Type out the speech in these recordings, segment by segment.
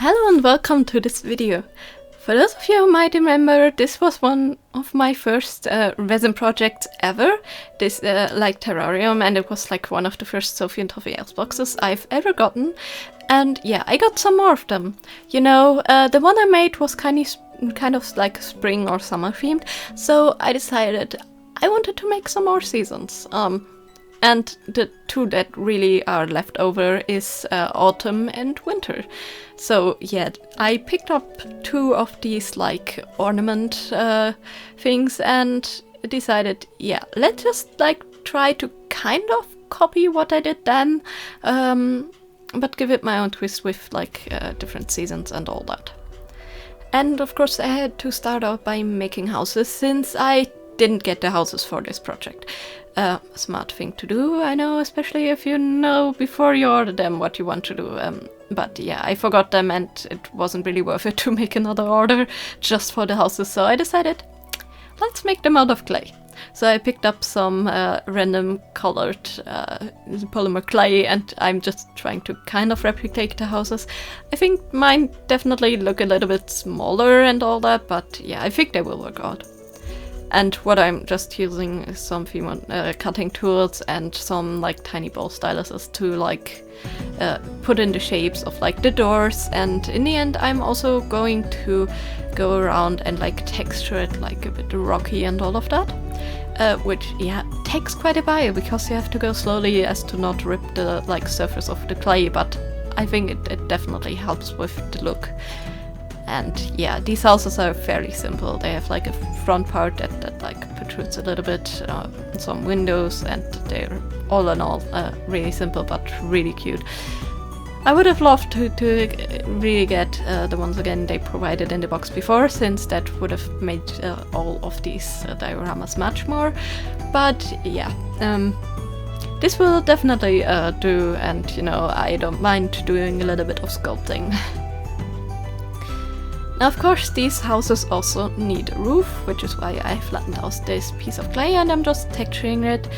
Hello and welcome to this video. For those of you who might remember, this was one of my first resin projects ever. This like Terrarium, and it was like one of the first Sophie and Toffee Else boxes I've ever gotten. And yeah, I got some more of them. You know, the one I made was kind of like spring or summer themed, so I decided I wanted to make some more seasons. And the two that really are left over is autumn and winter. So yeah, I picked up two of these like ornament things and decided, yeah, let's just like try to kind of copy what I did then, but give it my own twist with like different seasons and all that. And of course I had to start out by making houses, since I didn't get the houses for this project. Smart thing to do, I know, especially if you know before you order them what you want to do. But yeah, I forgot them and it wasn't really worth it to make another order just for the houses, so I decided, let's make them out of clay. So I picked up some random colored polymer clay, and I'm just trying to kind of replicate the houses. I think mine definitely look a little bit smaller and all that, but yeah, I think they will work out. And what I'm just using is some cutting tools and some like tiny ball styluses to like put in the shapes of like the doors. And in the end, I'm also going to go around and like texture it like a bit rocky and all of that. Which yeah, takes quite a while because you have to go slowly as to not rip the like surface of the clay. But I think it definitely helps with the look. And yeah, these houses are very simple. They have like a front part that like protrudes a little bit, some windows, and they're all in all really simple but really cute. I would have loved to really get the ones again they provided in the box before, since that would have made all of these dioramas much more. But yeah, this will definitely do, and you know, I don't mind doing a little bit of sculpting. Now, of course, these houses also need a roof, which is why I flattened out this piece of clay and I'm just texturing it,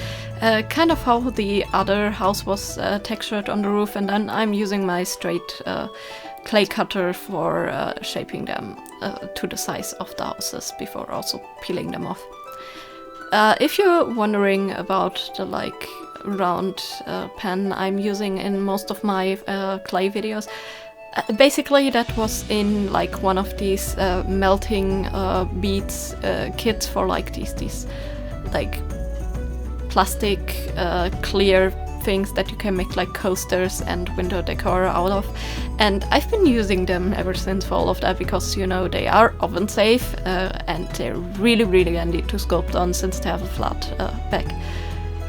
kind of how the other house was textured on the roof, and then I'm using my straight clay cutter for shaping them to the size of the houses before also peeling them off. If you're wondering about the like round pen I'm using in most of my clay videos, basically that was in like one of these melting beads kits for like these like plastic clear things that you can make like coasters and window decor out of, and I've been using them ever since for all of that because, you know, they are oven safe and they're really handy to sculpt on since they have a flat back.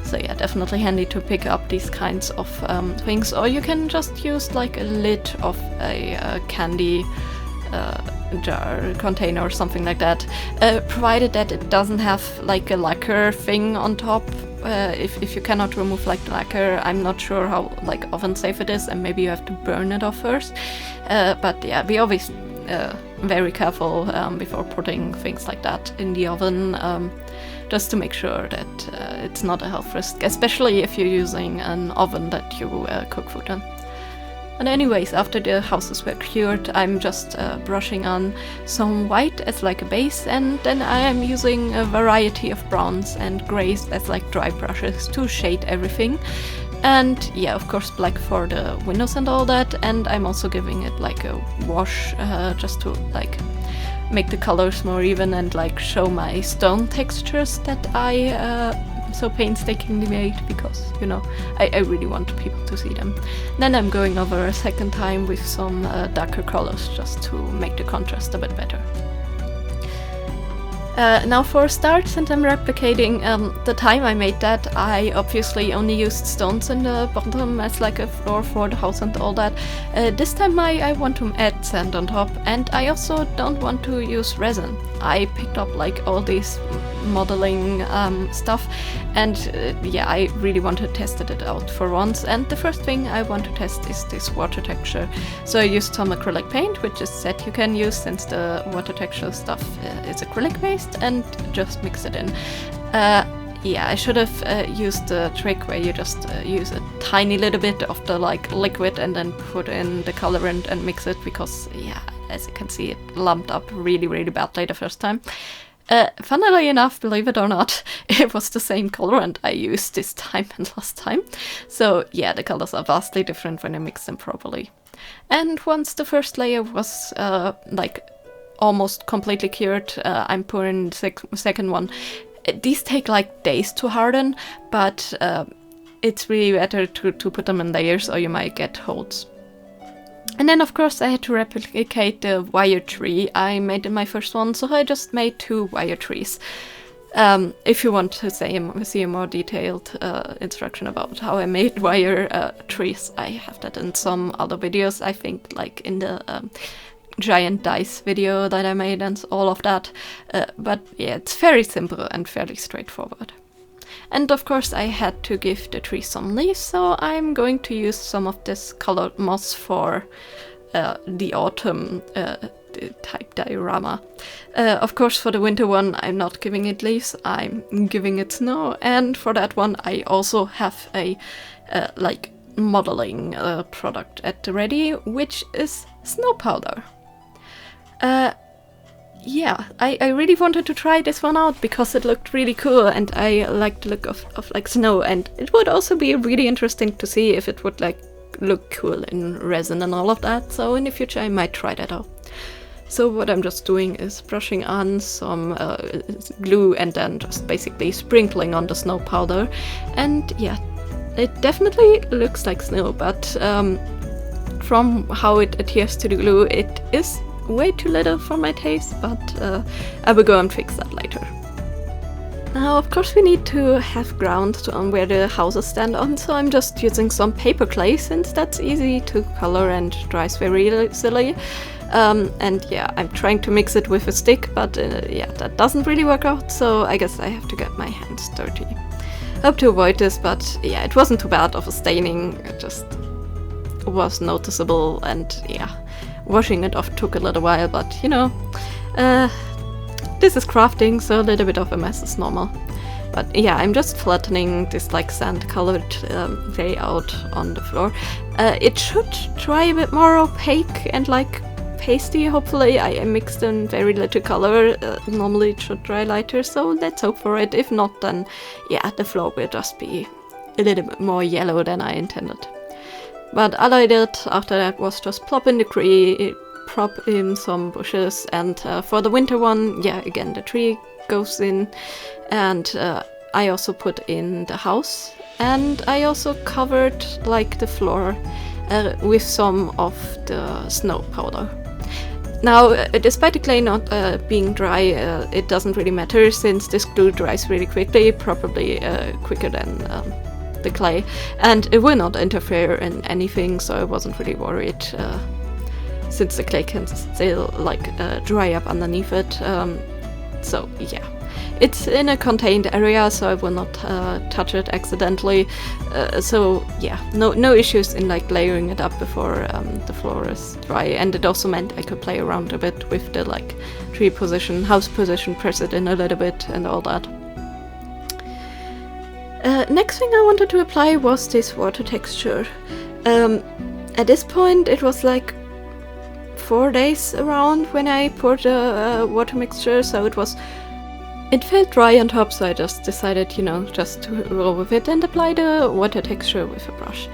So yeah, definitely handy to pick up these kinds of things, or you can just use like a lid of a candy jar container or something like that, provided that it doesn't have like a lacquer thing on top. If you cannot remove like the lacquer, I'm not sure how like oven safe it is, and maybe you have to burn it off first. But yeah, be always very careful before putting things like that in the oven. Just to make sure that it's not a health risk, especially if you're using an oven that you cook food in. And anyways, after the houses were cured, I'm just brushing on some white as like a base, and then I am using a variety of browns and greys as like dry brushes to shade everything. And yeah, of course black for the windows and all that, and I'm also giving it like a wash just to like make the colors more even and like show my stone textures that I so painstakingly made, because, you know, I really want people to see them. Then I'm going over a second time with some darker colors just to make the contrast a bit better. Now for a start, since I'm replicating the time I made that, I obviously only used stones in the bottom as like a floor for the house and all that. This time I want to add sand on top, and I also don't want to use resin. I picked up like all these modeling stuff, and yeah, I really want to test it out for once. And the first thing I want to test is this water texture. So I used some acrylic paint, which is set you can use since the water texture stuff is acrylic based, and just mix it in. yeah, I should have used the trick where you just use a tiny little bit of the like liquid and then put in the colorant and mix it, because yeah, as you can see, it lumped up really, really badly the first time. Funnily enough, believe it or not, it was the same colorant I used this time and last time. So yeah, the colors are vastly different when you mix them properly. And once the first layer was like almost completely cured, I'm pouring the second one. These take like days to harden, but it's really better to put them in layers or you might get holes. And then of course I had to replicate the wire tree I made in my first one, so I just made 2 wire trees. If you want to see a more detailed instruction about how I made wire trees, I have that in some other videos, I think like in the giant dice video that I made and all of that. But yeah, it's very simple and fairly straightforward. And of course I had to give the tree some leaves, so I'm going to use some of this colored moss for the autumn type diorama. Of course for the winter one I'm not giving it leaves, I'm giving it snow, and for that one I also have a like modeling product at the ready, which is snow powder. Yeah, I really wanted to try this one out because it looked really cool and I like the look of like snow, and it would also be really interesting to see if it would like look cool in resin and all of that, so in the future I might try that out. So what I'm just doing is brushing on some glue and then just basically sprinkling on the snow powder, and yeah, it definitely looks like snow, but from how it adheres to the glue it is way too little for my taste, but I will go and fix that later. Now of course we need to have ground on where the houses stand on, so I'm just using some paper clay since that's easy to color and dries very easily. And yeah, I'm trying to mix it with a stick, but yeah, that doesn't really work out, so I guess I have to get my hands dirty. Hope to avoid this, but yeah, it wasn't too bad of a staining, it just was noticeable, and yeah, washing it off took a little while, but you know, this is crafting, so a little bit of a mess is normal. But yeah, I'm just flattening this like sand-colored layout on the floor. It should dry a bit more opaque and like pasty, hopefully. I mixed in very little color, normally it should dry lighter, so let's hope for it. If not, then yeah, the floor will just be a little bit more yellow than I intended. But all I did after that was just plop in the tree, prop in some bushes, and for the winter one, yeah, again, the tree goes in, and I also put in the house, and I also covered like the floor with some of the snow powder. Now, despite the clay not being dry, it doesn't really matter since this glue dries really quickly, probably quicker than the clay, and it will not interfere in anything, so I wasn't really worried since the clay can still like dry up underneath it. So yeah, it's in a contained area, so I will not touch it accidentally. So yeah, no issues in like layering it up before the floor is dry, and it also meant I could play around a bit with the like tree position, house position, press it in a little bit and all that. Next thing I wanted to apply was this water texture. At this point it was like 4 days around when I poured the water mixture, so it felt dry on top, so I just decided, you know, just to roll with it and apply the water texture with a brush.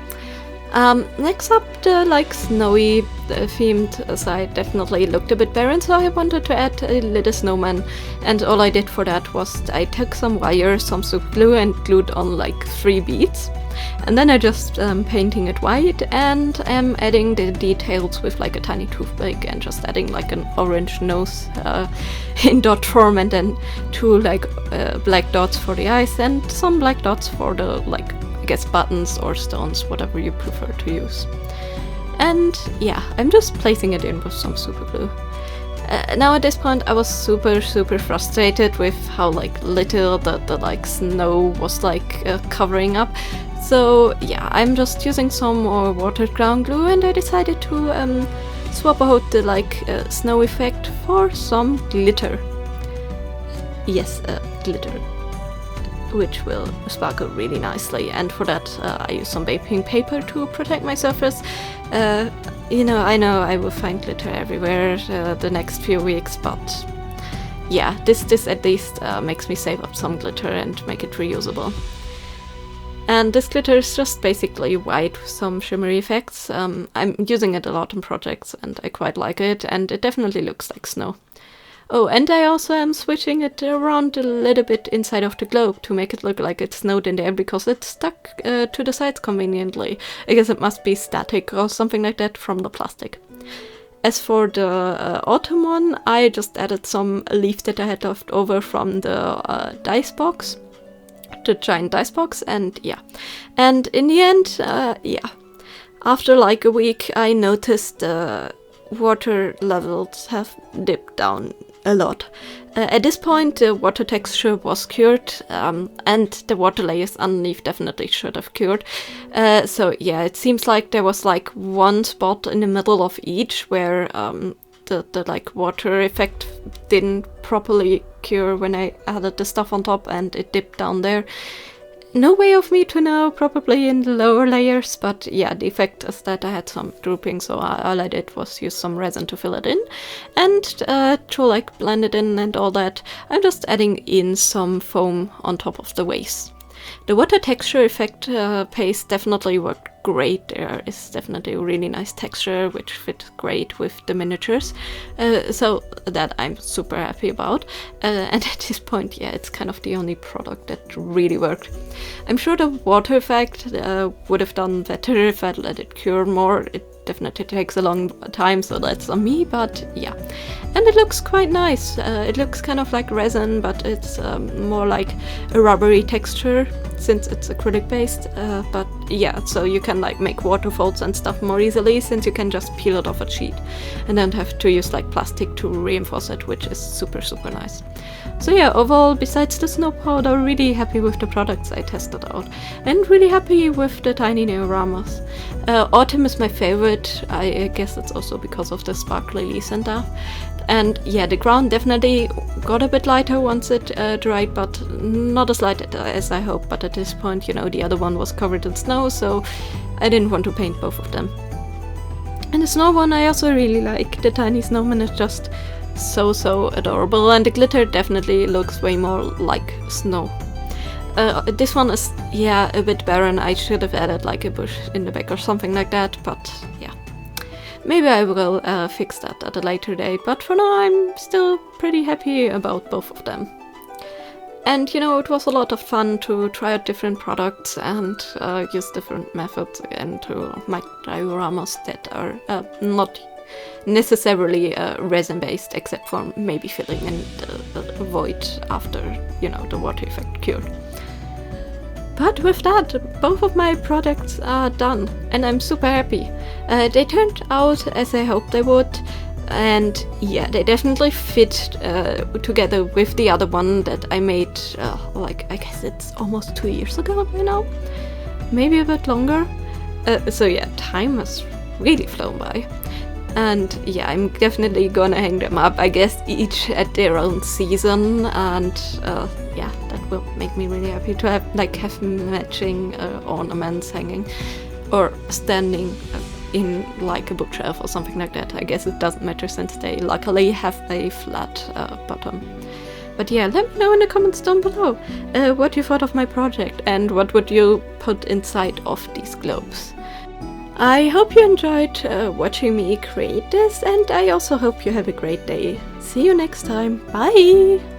Next up, the like snowy themed side definitely looked a bit barren, so I wanted to add a little snowman, and all I did for that was I took some wire, some super glue, and glued on like 3 beads. And then I just painting it white, and am adding the details with like a tiny toothpick and just adding like an orange nose in dot form, and then 2 like black dots for the eyes and some black dots for the like, I guess, buttons or stones, whatever you prefer to use. And yeah, I'm just placing it in with some super glue. Now at this point I was super frustrated with how like little the like snow was like covering up. So yeah, I'm just using some more watered ground glue, and I decided to swap out the like snow effect for some glitter. Yes, glitter. which will sparkle really nicely. And for that I use some baking paper to protect my surface. You know I will find glitter everywhere the next few weeks, but yeah, this at least makes me save up some glitter and make it reusable. And this glitter is just basically white with some shimmery effects. I'm using it a lot in projects and I quite like it, and it definitely looks like snow. Oh, and I also am switching it around a little bit inside of the globe to make it look like it snowed in there, because it's stuck to the sides conveniently. I guess it must be static or something like that from the plastic. As for the autumn one, I just added some leaves that I had left over from the dice box. The giant dice box, and yeah. And in the end, yeah. After like a week, I noticed the water levels have dipped down a lot. At this point, the water texture was cured, and the water layers underneath definitely should have cured. So yeah, it seems like there was like one spot in the middle of each where the like water effect didn't properly cure when I added the stuff on top, and it dipped down there. No way of me to know, probably in the lower layers, but yeah, the effect is that I had some drooping, so all I did was use some resin to fill it in, and to like blend it in and all that, I'm just adding in some foam on top of the waves. The water texture effect paste definitely worked great. There is definitely a really nice texture which fit great with the miniatures, so that I'm super happy about. And at this point, yeah, it's kind of the only product that really worked. I'm sure the water effect would have done better if I'd let it cure more. It definitely takes a long time, so that's on me, but yeah. And it looks quite nice. It looks kind of like resin, but it's more like a rubbery texture since it's acrylic based, but yeah, so you can like make waterfalls and stuff more easily since you can just peel it off a sheet and don't have to use like plastic to reinforce it, which is super nice. So yeah, overall, besides the snow powder, really happy with the products I tested out, and really happy with the tiny dioramas. Autumn is my favorite. I guess it's also because of the sparkly leaves and stuff. And yeah, the ground definitely got a bit lighter once it dried, but not as light as I hoped. But at this point, you know, the other one was covered in snow, so I didn't want to paint both of them. And the snow one I also really like. The tiny snowman is just so adorable, and the glitter definitely looks way more like snow. This one is, yeah, a bit barren. I should have added like a bush in the back or something like that, but yeah. Maybe I will fix that at a later date, but for now I'm still pretty happy about both of them. And you know, it was a lot of fun to try out different products and use different methods again to make dioramas that are not necessarily resin based, except for maybe filling in the void after, you know, the water effect cured. But with that, both of my projects are done, and I'm super happy. They turned out as I hoped they would, and yeah, they definitely fit together with the other one that I made, like, I guess it's almost 2 years ago by now? Maybe a bit longer? So yeah, time has really flown by. And yeah, I'm definitely gonna hang them up, I guess, each at their own season, and yeah, that will make me really happy to have matching ornaments hanging or standing in like a bookshelf or something like that. I guess it doesn't matter since they luckily have a flat bottom. But yeah, let me know in the comments down below what you thought of my project and what would you put inside of these globes. I hope you enjoyed watching me create this, and I also hope you have a great day. See you next time. Bye!